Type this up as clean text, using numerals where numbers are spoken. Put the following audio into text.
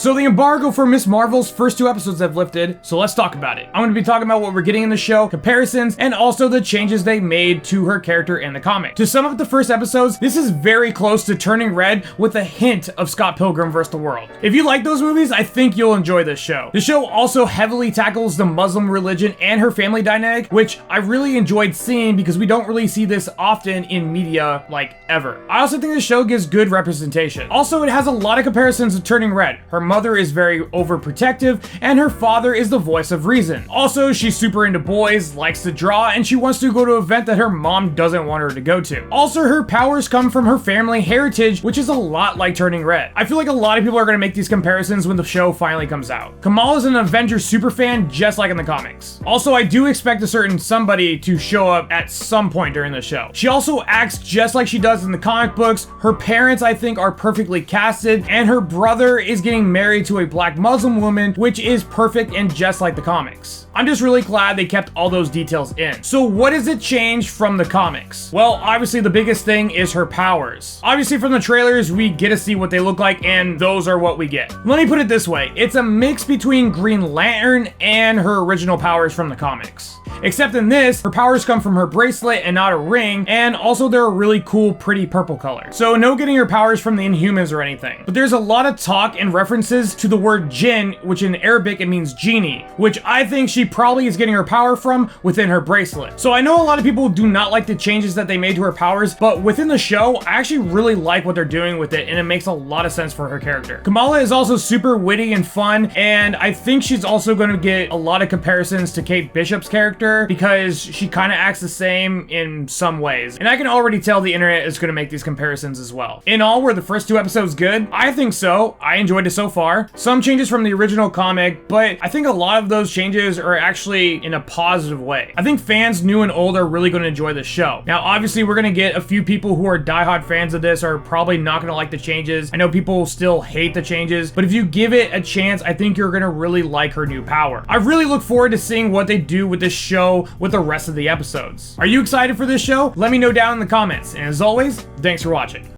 So the embargo for Ms. Marvel's first 2 episodes have lifted, so let's talk about it. I'm going to be talking about what we're getting in the show, comparisons, and also the changes they made to her character in the comic. To sum up the first episodes, this is very close to Turning Red with a hint of Scott Pilgrim vs. the World. If you like those movies, I think you'll enjoy this show. The show also heavily tackles the Muslim religion and her family dynamic, which I really enjoyed seeing because we don't really see this often in media, like, ever. I also think the show gives good representation. Also, it has a lot of comparisons to Turning Red. Her mother is very overprotective, and her father is the voice of reason. Also, she's super into boys, likes to draw, and she wants to go to an event that her mom doesn't want her to go to. Also, her powers come from her family heritage, which is a lot like Turning Red. I feel like a lot of people are going to make these comparisons when the show finally comes out. Kamal is an Avengers superfan just like in the comics. Also, I do expect a certain somebody to show up at some point during the show. She also acts just like she does in the comic books. Her parents, I think, are perfectly casted, and her brother is getting married to a black Muslim woman, which is perfect and just like the comics. I'm just really glad they kept all those details in. So what does it change from the comics? Well, obviously the biggest thing is her powers. Obviously from the trailers, we get to see what they look like, and those are what we get. Let me put it this way. It's a mix between Green Lantern and her original powers from the comics. Except in this, her powers come from her bracelet and not a ring, and also they're a really cool, pretty purple color. So no getting her powers from the Inhumans or anything. But there's a lot of talk and references to the word jinn, which in Arabic it means genie, which I think she probably is getting her power from within her bracelet. So I know a lot of people do not like the changes that they made to her powers, but within the show, I actually really like what they're doing with it, and it makes a lot of sense for her character. Kamala is also super witty and fun, and I think she's also going to get a lot of comparisons to Kate Bishop's character because she kind of acts the same in some ways. And I can already tell the internet is going to make these comparisons as well. In all, were the first 2 episodes good? I think so. I enjoyed it so far. Some changes from the original comic, but I think a lot of those changes are actually in a positive way. I think fans new and old are really going to enjoy the show. Now, obviously, we're going to get a few people who are diehard fans of this are probably not going to like the changes. I know people still hate the changes, but if you give it a chance, I think you're going to really like her new power. I really look forward to seeing what they do with this show with the rest of the episodes. Are you excited for this show? Let me know down in the comments. And as always, thanks for watching.